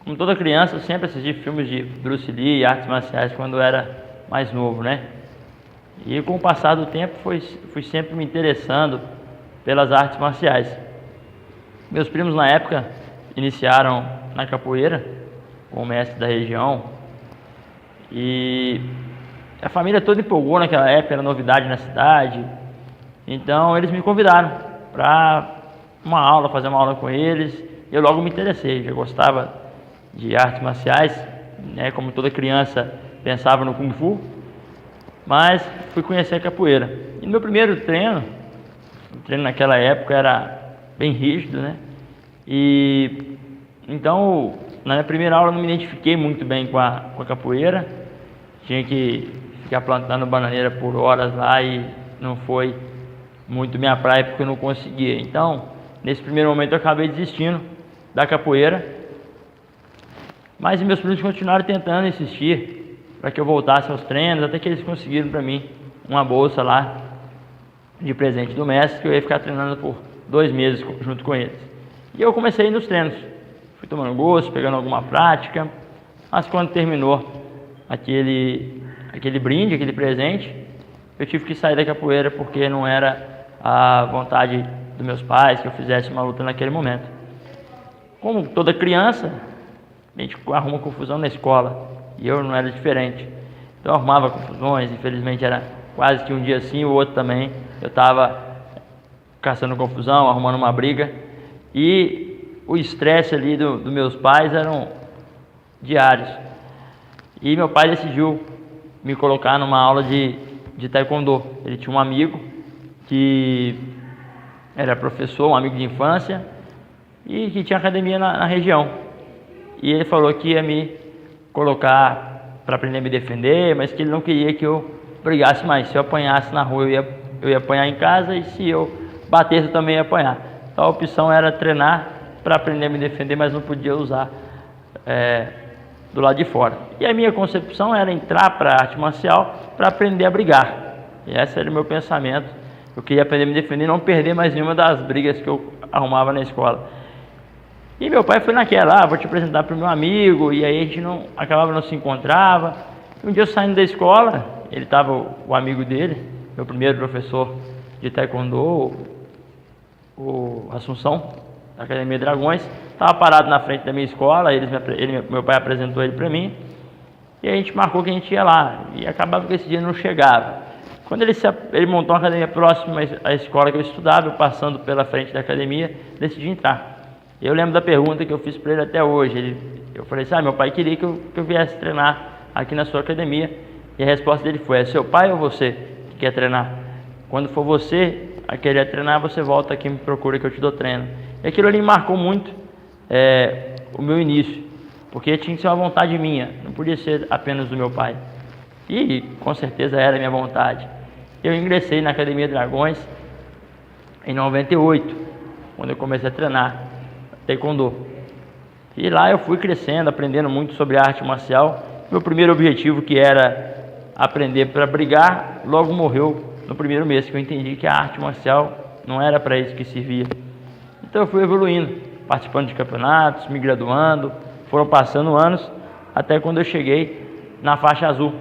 Como toda criança, eu sempre assisti filmes de Bruce Lee e artes marciais quando eu era mais novo, né? E com o passar do tempo fui sempre me interessando pelas artes marciais. Meus primos na época iniciaram na capoeira com o mestre da região e a família toda empolgou naquela época, era novidade na cidade. Então eles me convidaram para fazer uma aula com eles. Eu logo me interessei, já gostava de artes marciais, né? Como toda criança pensava no Kung Fu, mas fui conhecer a capoeira. E no meu primeiro treino, o treino naquela época era bem rígido, né? E então, na minha primeira aula eu não me identifiquei muito bem com a capoeira. Tinha que ficar plantando bananeira por horas lá e não foi muito minha praia porque eu não conseguia. Então, nesse primeiro momento eu acabei desistindo da capoeira. Mas meus primos continuaram tentando insistir para que eu voltasse aos treinos, até que eles conseguiram para mim uma bolsa lá de presente do mestre, que eu ia ficar treinando por 2 meses junto com eles. E eu comecei a ir nos treinos, fui tomando gosto, pegando alguma prática, mas quando terminou aquele brinde, aquele presente, eu tive que sair da capoeira porque não era a vontade dos meus pais que eu fizesse uma luta naquele momento. Como toda criança, a gente arruma confusão na escola e eu não era diferente. Então eu arrumava confusões, infelizmente era quase que um dia sim, o outro também. Eu estava caçando confusão, arrumando uma briga e o estresse ali dos meus pais eram diários. E meu pai decidiu me colocar numa aula de taekwondo. Ele tinha um amigo que era professor, um amigo de infância e que tinha academia na região. E ele falou que ia me colocar para aprender a me defender, mas que ele não queria que eu brigasse mais. Se eu apanhasse na rua, eu ia apanhar em casa, e se eu batesse, eu também ia apanhar. Então a opção era treinar para aprender a me defender, mas não podia usar do lado de fora. E a minha concepção era entrar para a arte marcial para aprender a brigar. E esse era o meu pensamento. Eu queria aprender a me defender e não perder mais nenhuma das brigas que eu arrumava na escola. E meu pai foi naquela, vou te apresentar para o meu amigo, e aí a gente acabava não se encontrava. E um dia eu saindo da escola, ele estava, o amigo dele, meu primeiro professor de taekwondo, o Assunção, da Academia Dragões, estava parado na frente da minha escola, meu pai apresentou ele para mim, e a gente marcou que a gente ia lá, e acabava que esse dia não chegava. Quando ele montou uma academia próxima à escola que eu estudava, eu passando pela frente da academia, decidi entrar. Eu lembro da pergunta que eu fiz para ele até hoje. Eu falei assim, meu pai queria que eu viesse treinar aqui na sua academia. E a resposta dele foi, é seu pai ou você que quer treinar? Quando for você a querer treinar, você volta aqui e me procura que eu te dou treino. E aquilo ali marcou muito o meu início, porque tinha que ser uma vontade minha, não podia ser apenas do meu pai. E com certeza era a minha vontade. Eu ingressei na Academia Dragões em 98, quando eu comecei a treinar taekwondo. E lá eu fui crescendo, aprendendo muito sobre arte marcial. Meu primeiro objetivo, que era aprender para brigar, logo morreu no primeiro mês, que eu entendi que a arte marcial não era para isso que servia. Então eu fui evoluindo, participando de campeonatos, me graduando, foram passando anos, até quando eu cheguei na faixa azul.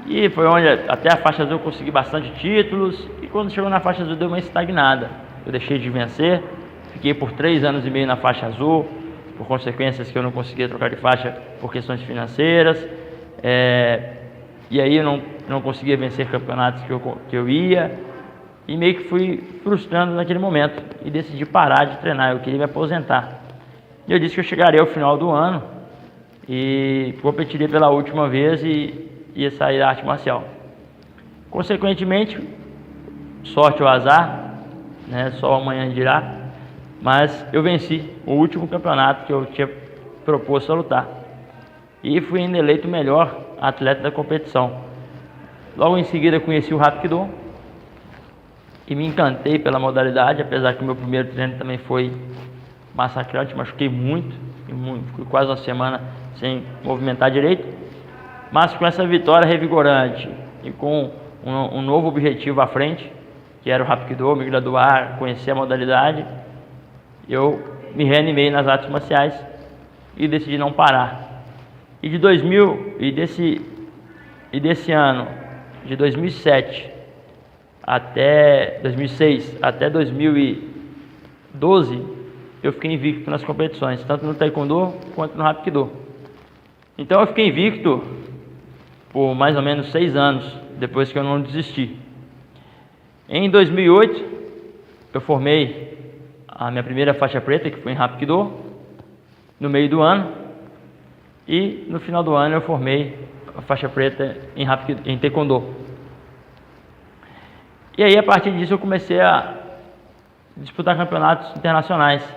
E foi onde até a faixa azul eu consegui bastante títulos, e quando chegou na faixa azul deu uma estagnada. Eu deixei de vencer, fiquei por 3 anos e meio na faixa azul, por consequências que eu não conseguia trocar de faixa por questões financeiras, e aí eu não conseguia vencer campeonatos que eu ia, e meio que fui frustrando naquele momento, e decidi parar de treinar, eu queria me aposentar. E eu disse que eu chegaria ao final do ano, e competiria pela última vez e ia sair da arte marcial. Consequentemente, sorte ou azar, né, só amanhã dirá, mas eu venci o último campeonato que eu tinha proposto a lutar. E fui ainda eleito o melhor atleta da competição. Logo em seguida conheci o Hapkido e me encantei pela modalidade, apesar que o meu primeiro treino também foi massacrante, machuquei muito, fui quase uma semana sem movimentar direito, mas com essa vitória revigorante e com um novo objetivo à frente, que era o Hapkido, me graduar, conhecer a modalidade, eu me reanimei nas artes marciais e decidi não parar. E desse ano, de 2007 até 2006, até 2012, eu fiquei invicto nas competições, tanto no Taekwondo quanto no Hapkido. Então eu fiquei invicto por mais ou menos 6 anos, depois que eu não desisti. Em 2008, eu formei a minha primeira faixa preta, que foi em Hapkido, no meio do ano, e no final do ano eu formei a faixa preta em Taekwondo. E aí, a partir disso, eu comecei a disputar campeonatos internacionais.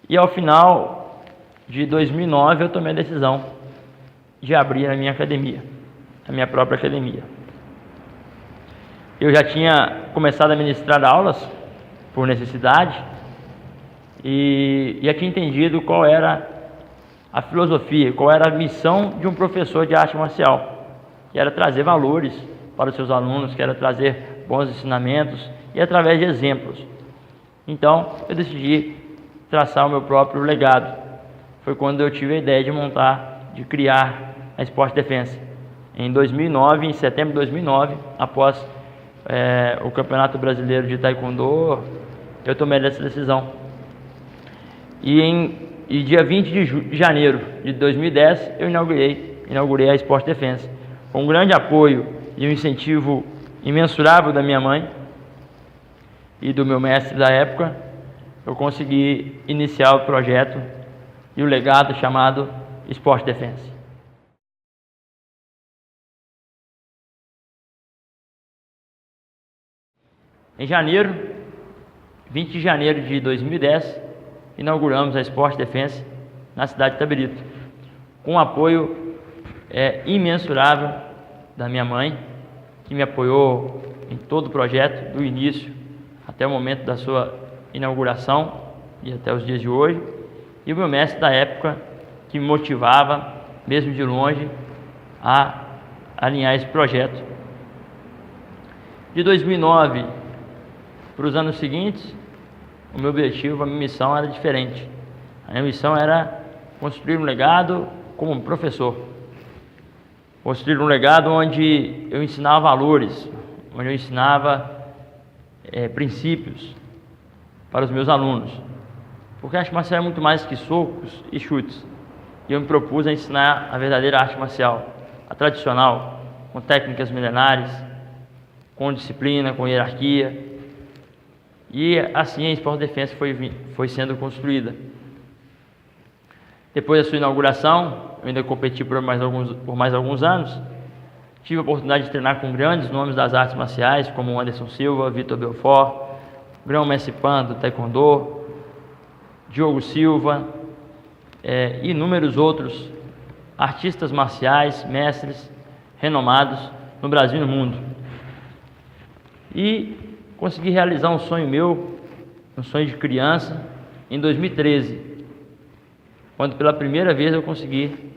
E ao final de 2009, eu tomei a decisão de abrir a minha academia, a minha própria academia. Eu já tinha começado a ministrar aulas por necessidade e já tinha entendido qual era a filosofia, qual era a missão de um professor de arte marcial, que era trazer valores para os seus alunos, que era trazer bons ensinamentos e através de exemplos. Então, eu decidi traçar o meu próprio legado. Foi quando eu tive a ideia de criar a Sport Defense. Em 2009, em setembro de 2009, após o Campeonato Brasileiro de Taekwondo, eu tomei essa decisão. E dia 20 de janeiro de 2010, eu inaugurei a Sport Defense, com um grande apoio e um incentivo imensurável da minha mãe e do meu mestre da época. Eu consegui iniciar o projeto e o legado chamado Sport Defense. Em janeiro, 20 de janeiro de 2010, inauguramos a Sport Defense na cidade de Itabirito, com um apoio imensurável da minha mãe, que me apoiou em todo o projeto, do início até o momento da sua inauguração e até os dias de hoje, e o meu mestre da época, que me motivava, mesmo de longe, a alinhar esse projeto. De 2009 para os anos seguintes, o meu objetivo, a minha missão era diferente. A minha missão era construir um legado como professor. Construir um legado onde eu ensinava valores, onde eu ensinava princípios para os meus alunos. Porque a arte marcial é muito mais que socos e chutes. E eu me propus a ensinar a verdadeira arte marcial, a tradicional, com técnicas milenares, com disciplina, com hierarquia. E assim a Sport Defense foi sendo construída. Depois da sua inauguração, eu ainda competi por mais alguns anos. Tive a oportunidade de treinar com grandes nomes das artes marciais, como Anderson Silva, Vitor Belfort, Grão-Mestre Pan do Taekwondo, Diogo Silva, e inúmeros outros artistas marciais, mestres renomados no Brasil e no mundo. E consegui realizar um sonho meu, um sonho de criança, em 2013, quando pela primeira vez eu consegui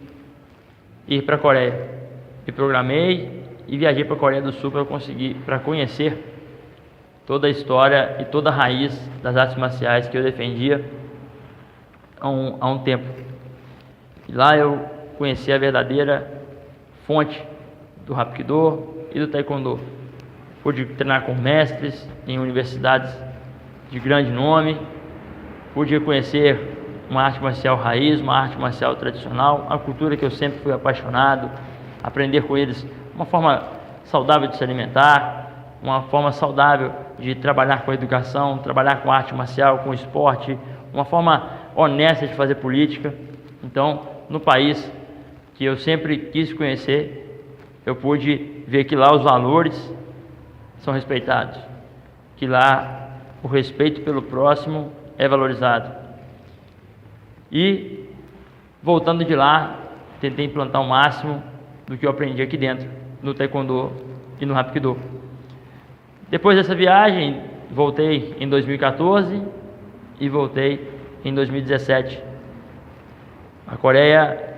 ir para a Coreia. Me programei e viajei para a Coreia do Sul para conhecer toda a história e toda a raiz das artes marciais que eu defendia há um tempo. E lá eu conheci a verdadeira fonte do Hapkido e do Taekwondo. Pude treinar com mestres em universidades de grande nome, pude conhecer uma arte marcial raiz, uma arte marcial tradicional, uma cultura que eu sempre fui apaixonado, aprender com eles uma forma saudável de se alimentar, uma forma saudável de trabalhar com a educação, trabalhar com a arte marcial, com o esporte, uma forma honesta de fazer política. Então, no país que eu sempre quis conhecer, eu pude ver que lá os valores são respeitados, que lá o respeito pelo próximo é valorizado. E, voltando de lá, tentei implantar o máximo do que eu aprendi aqui dentro, no Taekwondo e no Hapkido. Depois dessa viagem, voltei em 2014 e voltei em 2017. A Coreia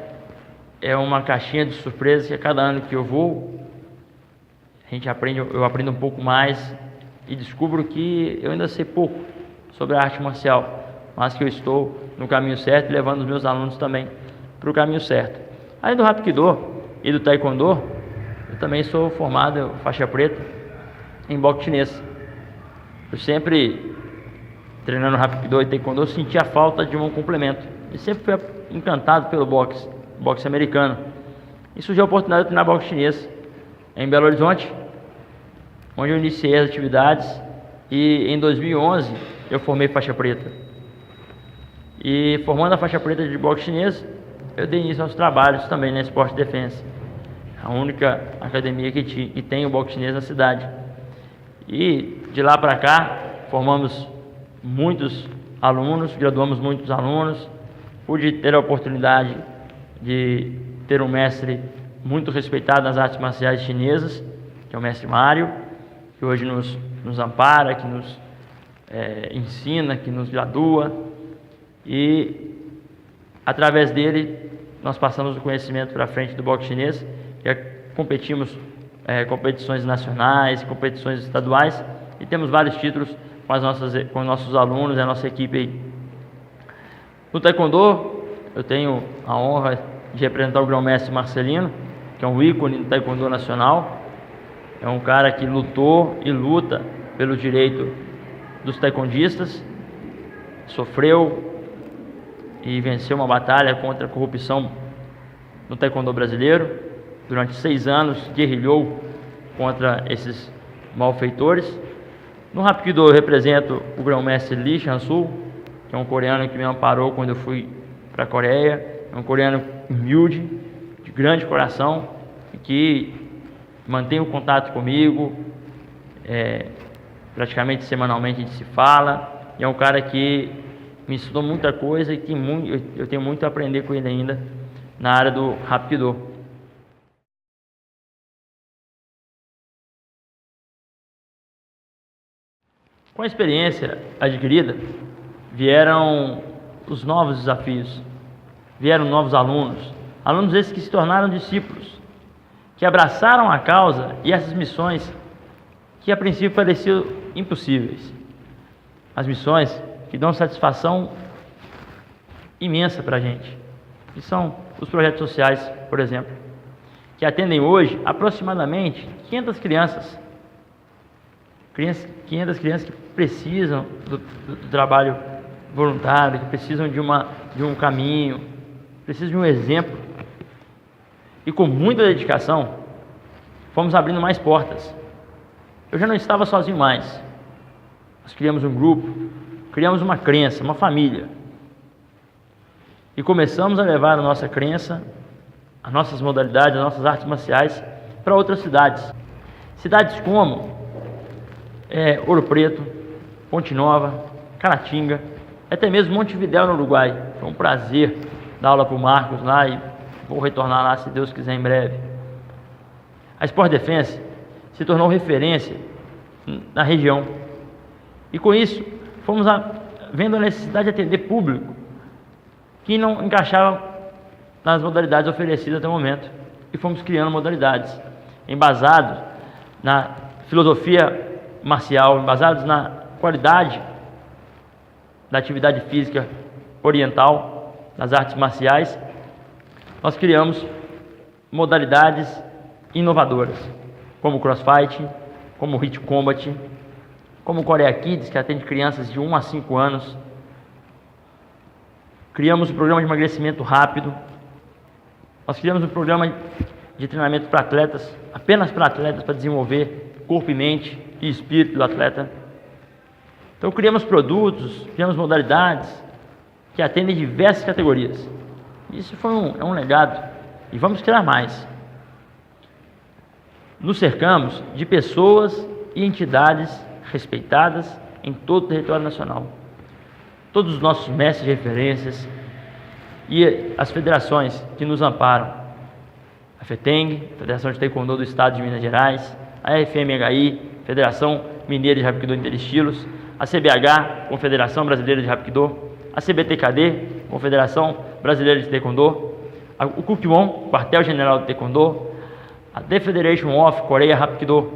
é uma caixinha de surpresas que a cada ano que eu vou, eu aprendo um pouco mais e descubro que eu ainda sei pouco sobre a arte marcial, mas que eu estou no caminho certo e levando os meus alunos também para o caminho certo. Além do Hapkido e do Taekwondo, eu também sou formado faixa preta em boxe chinês. Eu sempre, treinando Hapkido e Taekwondo, sentia a falta de um complemento. E sempre fui encantado pelo boxe americano. E surgiu a oportunidade de treinar boxe chinês em Belo Horizonte, onde eu iniciei as atividades, e em 2011 eu formei faixa preta. E formando a faixa preta de boxe chinês, eu dei início aos trabalhos também na Sport Defense, a única academia que tem o boxe chinês na cidade. E de lá para cá, formamos muitos alunos, graduamos muitos alunos. Pude ter a oportunidade de ter um mestre muito respeitado nas artes marciais chinesas, que é o mestre Mário, que hoje nos ampara, que nos ensina, que nos gradua. E através dele nós passamos o conhecimento para frente do boxe chinês, e competimos competições nacionais, competições estaduais, e temos vários títulos com os nossos alunos e a nossa equipe aí. No Taekwondo, eu tenho a honra de representar o grão-mestre Marcelino, que é um ícone do Taekwondo nacional. É um cara que lutou e luta pelo direito dos taekwondistas, sofreu e venceu uma batalha contra a corrupção no Taekwondo brasileiro. Durante 6 anos guerrilhou contra esses malfeitores. No Hapkido eu represento o grão-mestre Lee Chan-Sul, que é um coreano que me amparou quando eu fui para a Coreia. É um coreano humilde, de grande coração, que mantém o contato comigo, praticamente semanalmente a gente se fala, e é um cara que me ensinou muita coisa e que eu tenho muito a aprender com ele ainda na área do Hapkido. Com a experiência adquirida, vieram os novos desafios, vieram novos alunos esses que se tornaram discípulos, que abraçaram a causa e essas missões que a princípio pareciam impossíveis. As missões que dão satisfação imensa para a gente, que são os projetos sociais, por exemplo, que atendem hoje aproximadamente 500 crianças 500 crianças que precisam do trabalho voluntário, que precisam de um caminho, precisam de um exemplo. E com muita dedicação, fomos abrindo mais portas. Eu já não estava sozinho mais. Nós criamos um grupo, criamos uma crença, uma família. E começamos a levar a nossa crença, as nossas modalidades, as nossas artes marciais para outras cidades. Cidades como Ouro Preto, Ponte Nova, Caratinga, até mesmo Montevidéu no Uruguai. Foi um prazer dar aula para o Marcos lá e vou retornar lá se Deus quiser em breve. A Sport Defense se tornou referência na região. E com isso, fomos vendo a necessidade de atender público que não encaixava nas modalidades oferecidas até o momento. E fomos criando modalidades embasados na filosofia marcial, embasados na qualidade da atividade física oriental, das artes marciais. Nós criamos modalidades inovadoras, como o Crossfight, como o Hit Combat, como o Korea Kids, que atende crianças de 1 a 5 anos. Criamos um programa de emagrecimento rápido. Nós criamos um programa de treinamento para atletas, apenas para atletas, para desenvolver corpo e mente e espírito do atleta. Então criamos produtos, criamos modalidades que atendem diversas categorias. Isso foi um legado e vamos criar mais. Nos cercamos de pessoas e entidades respeitadas em todo o território nacional. Todos os nossos mestres de referências e as federações que nos amparam, a FETENG, Federação de Taekwondo do Estado de Minas Gerais, a FMHI, Federação Mineira de Hapkido Interestilos, a CBH, Confederação Brasileira de Hapkido, a CBTKD, Confederação Brasileira de Taekwondo, o KUKIWON, Quartel General de Taekwondo, a The Federation of Korea Hapkido.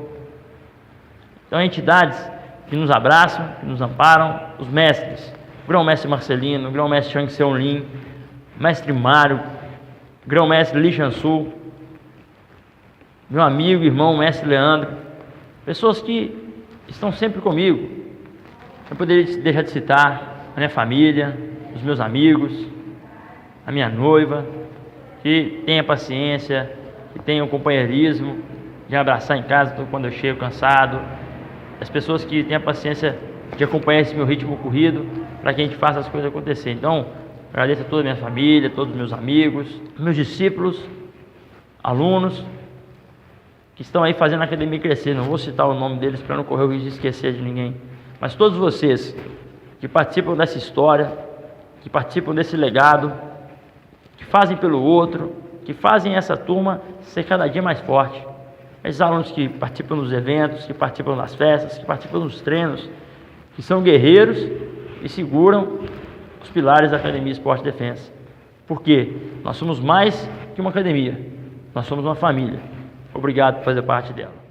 Então, entidades que nos abraçam, que nos amparam, os mestres, o grão-mestre Marcelino, o grão-mestre Chang Seon-Lin, mestre Mário, grão-mestre Li Chansu, meu amigo, irmão, mestre Leandro, pessoas que estão sempre comigo. Eu poderia deixar de citar a minha família, os meus amigos, a minha noiva, que tem a paciência, que tem o companheirismo de abraçar em casa quando eu chego cansado, as pessoas que têm a paciência de acompanhar esse meu ritmo corrido para que a gente faça as coisas acontecer. Então, agradeço a toda a minha família, todos os meus amigos, meus discípulos, alunos que estão aí fazendo a academia crescer. Não vou citar o nome deles para não correr o risco de esquecer de ninguém, mas todos vocês que participam dessa história, que participam desse legado, que fazem pelo outro, que fazem essa turma ser cada dia mais forte. Esses alunos que participam dos eventos, que participam das festas, que participam dos treinos, que são guerreiros e seguram os pilares da Academia Esporte e Defensa. Porque nós somos mais que uma academia, nós somos uma família. Obrigado por fazer parte dela.